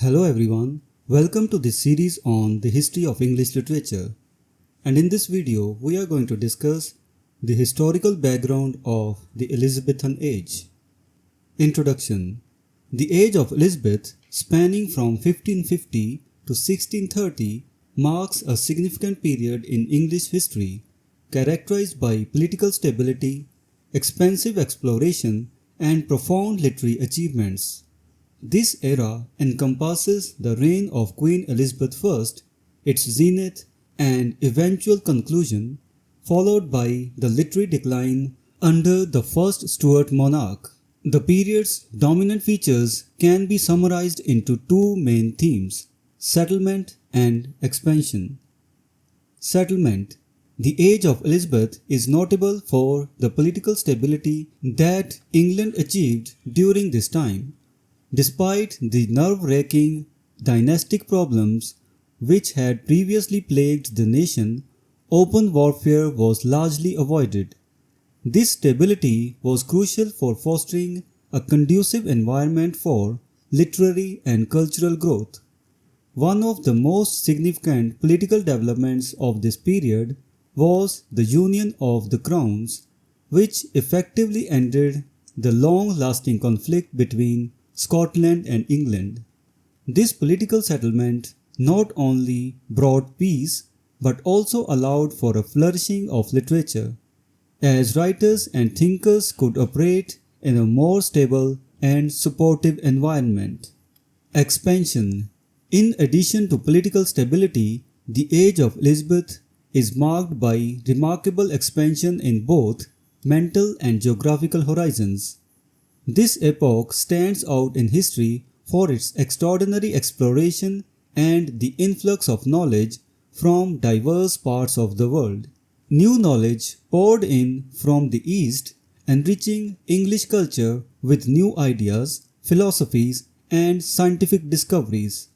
Hello everyone, welcome to this series on the history of English literature. And in this video, we are going to discuss the historical background of the Elizabethan age. Introduction. The age of Elizabeth, spanning from 1550 to 1630, marks a significant period in English history, characterized by political stability, expansive exploration, and profound literary achievements. This era encompasses the reign of Queen Elizabeth I, its zenith and eventual conclusion, followed by the literary decline under the first Stuart monarch. The period's dominant features can be summarized into two main themes: settlement and expansion. Settlement. The age of Elizabeth is notable for the political stability that England achieved during this time. Despite the nerve-wracking dynastic problems which had previously plagued the nation, open warfare was largely avoided. This stability was crucial for fostering a conducive environment for literary and cultural growth. One of the most significant political developments of this period was the Union of the Crowns, which effectively ended the long-lasting conflict between Scotland and England. This political settlement not only brought peace but also allowed for a flourishing of literature, as writers and thinkers could operate in a more stable and supportive environment. Expansion. In addition to political stability, the age of Elizabeth is marked by remarkable expansion in both mental and geographical horizons. This epoch stands out in history for its extraordinary exploration and the influx of knowledge from diverse parts of the world. New knowledge poured in from the East, enriching English culture with new ideas, philosophies, and scientific discoveries.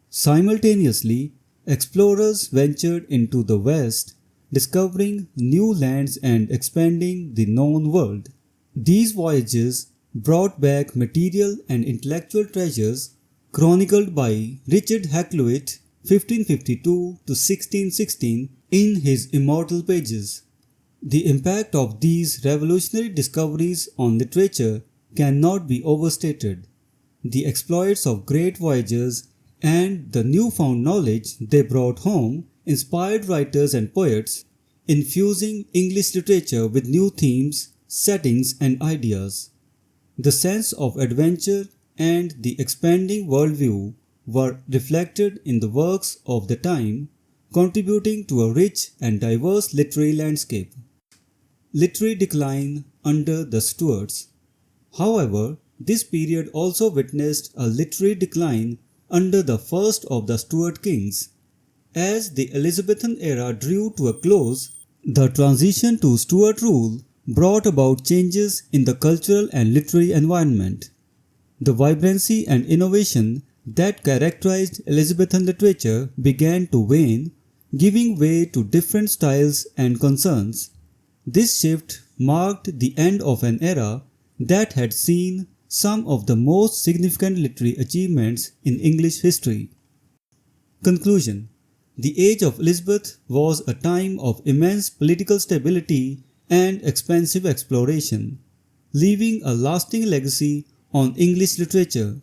Simultaneously, explorers ventured into the West, discovering new lands and expanding the known world. These voyages brought back material and intellectual treasures chronicled by Richard Hakluyt 1552 to 1616 in his immortal pages. The impact of these revolutionary discoveries on literature cannot be overstated. The exploits of great voyagers and the newfound knowledge they brought home inspired writers and poets, infusing English literature with new themes, settings, and ideas. The sense of adventure and the expanding worldview were reflected in the works of the time, contributing to a rich and diverse literary landscape. Literary decline under the Stuarts. However, this period also witnessed a literary decline under the first of the Stuart kings. As the Elizabethan era drew to a close, the transition to Stuart rule brought about changes in the cultural and literary environment. The vibrancy and innovation that characterized Elizabethan literature began to wane, giving way to different styles and concerns. This shift marked the end of an era that had seen some of the most significant literary achievements in English history. Conclusion. The age of Elizabeth was a time of immense political stability and expansive exploration, leaving a lasting legacy on English literature.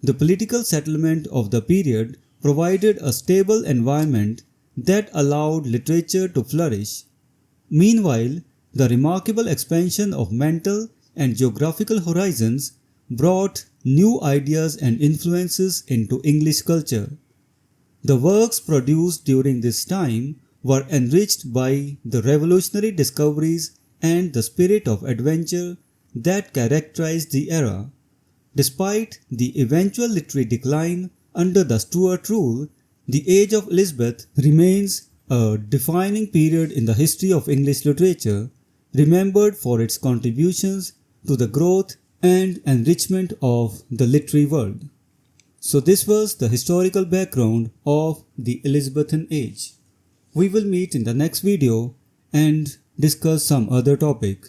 The political settlement of the period provided a stable environment that allowed literature to flourish. Meanwhile, the remarkable expansion of mental and geographical horizons brought new ideas and influences into English culture. The works produced during this time were enriched by the revolutionary discoveries and the spirit of adventure that characterized the era. Despite the eventual literary decline under the Stuart rule, the age of Elizabeth remains a defining period in the history of English literature, remembered for its contributions to the growth and enrichment of the literary world. So this was the historical background of the Elizabethan age. We will meet in the next video and discuss some other topic.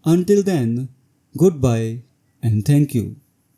Until then, goodbye and thank you.